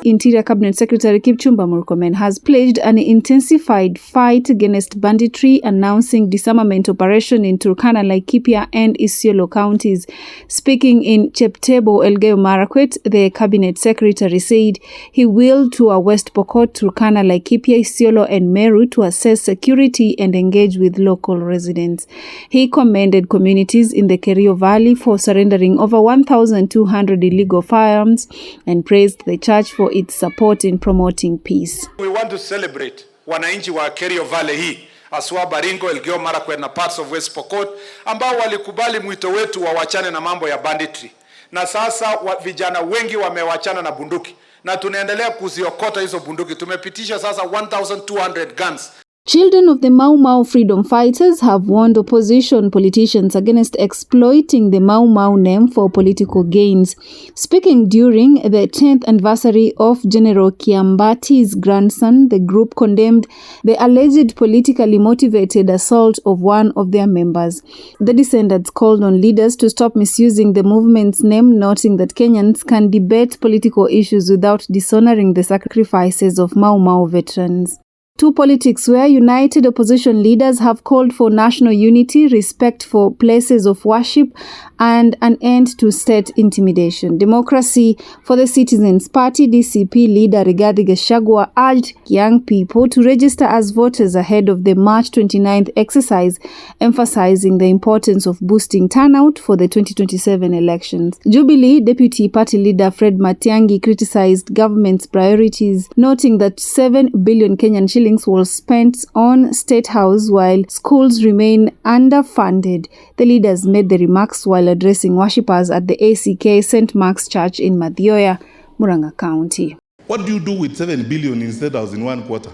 Interior Cabinet Secretary Kipchumba Murkomen has pledged an intensified fight against banditry, announcing disarmament operation in Turkana, Laikipia and Isiolo counties. Speaking in Cheptebo, 𝐿𝐍𝐢𝐬𝐜𝐞, the Cabinet Secretary said he will tour West Pokot, Turkana, Laikipia, Isiolo and Meru to assess security and engage with local residents. He commended communities in the Kerio Valley for surrendering over 1,200 illegal firearms and praised the church for its support in promoting peace. We want to celebrate wananchi wa Kerio Valley hii, aswa Baringo, 𝐿𝐍𝐢𝐬𝐜𝐞 na parts of West Pokot, ambao walikubali mwito wetu wa wachane na mambo ya banditry. Na sasa vijana wengi wamewachana na bunduki na tunaendelea kuziokota hizo bunduki. Tumepitisha sasa 1,200 guns. Children of the Mau Mau freedom fighters have warned opposition politicians against exploiting the Mau Mau name for political gains. Speaking during the 10th anniversary of General Kiambati's grandson, the group condemned the alleged politically motivated assault of one of their members. The descendants called on leaders to stop misusing the movement's name, noting that Kenyans can debate political issues without dishonoring the sacrifices of Mau Mau veterans. Two politics where united opposition leaders have called for national unity, respect for places of worship, and an end to state intimidation. Democracy for the Citizens Party DCP leader Rigathi Gachagua urged young people to register as voters ahead of the March 29th exercise, emphasizing the importance of boosting turnout for the 2027 elections. Jubilee Deputy Party leader Fred Matiang'i criticized government's priorities, noting that 7 billion Kenyan shillings was spent on State House while schools remain underfunded. The leaders made the remarks while addressing worshippers at the ACK St. Mark's Church in Mathioya, Murang'a County. What do you do with 7 billion in State House in one quarter?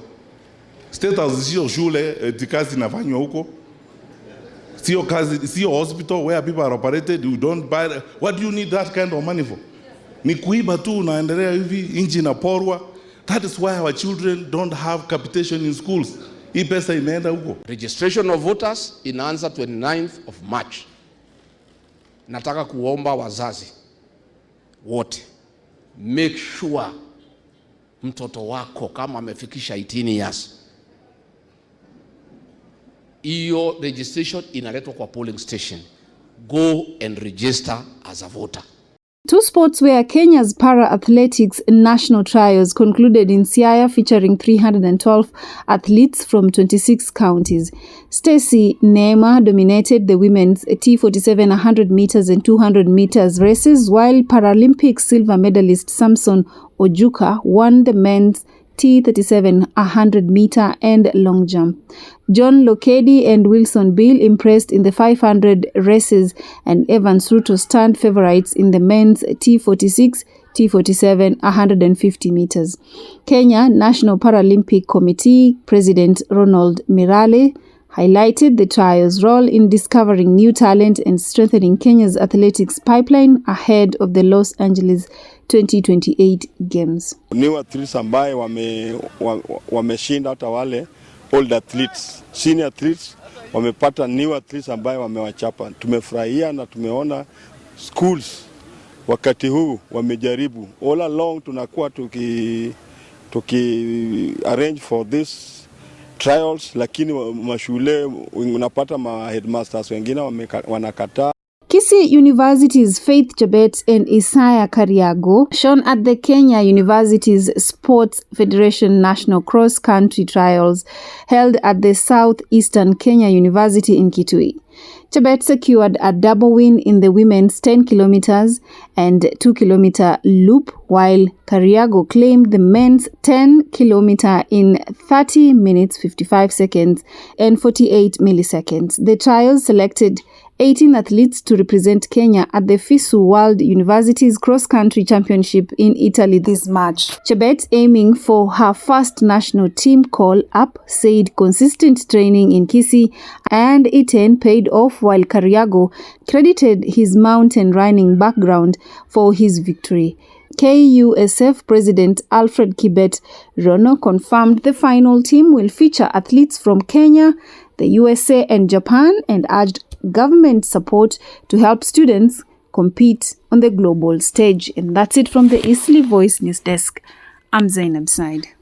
State House sio shule, kazi inafanywa huko. Sio kazi, sio hospital where people are operated. You don't buy. What do you need that kind of money for? Ni kuiba tu unaendelea hivi, inchi inaporwa. That is why our children don't have capitation in schools. Hii pesa imeenda huko. Registration of voters inaanza 29th of March. Nataka kuomba wazazi wote, make sure mtoto wako kama amefikisha 18 years, hiyo registration inaletwa kwa polling station. Go and register as a voter. Two sports where Kenya's para-athletics national trials concluded in Siaya, featuring 312 athletes from 26 counties. Stacey Neema dominated the women's T47 100 meters and 200 meters races, while Paralympic silver medalist Samson Ojuka won the men's T37 100 meter and long jump. John Lokedi and Wilson Bill impressed in the 500 races, and Evans Ruto stand favorites in the men's T46, T47 150 meters. Kenya National Paralympic Committee President Ronald Mirale highlighted the trial's role in discovering new talent and strengthening Kenya's athletics pipeline ahead of the Los Angeles 2028 Games. New athletes ambaye wameshinda hata wale old athletes, senior athletes wamepata new athletes ambaye wamewachapa. Tumefurahia na tumeona schools wakati huu wamejaribu. All along tunakuwa tuki arrange for this trials, lakini mashule unapata headmasters wengine wanakataa. Kisii University's Faith Chebet and Isaiah Kariago shone at the Kenya University's Sports Federation National Cross Country Trials held at the Southeastern Kenya University in Kitui. Chebet secured a double win in the women's 10 kilometers and 2-kilometer loop, while Kariago claimed the men's 10 kilometer in 30 minutes 55 seconds and 48 milliseconds. The trials selected 18 athletes to represent Kenya at the FISU World Universities Cross Country Championship in Italy this March. Chebet, aiming for her first national team call-up, said consistent training in Kisii and Iten paid off, while Kariago credited his mountain running background for his victory. KUSF President Alfred Kibet Rono confirmed the final team will feature athletes from Kenya, the USA and Japan, and urged government support to help students compete on the global stage. And that's it from the Eastleigh Voice News Desk. I'm Zainab Said.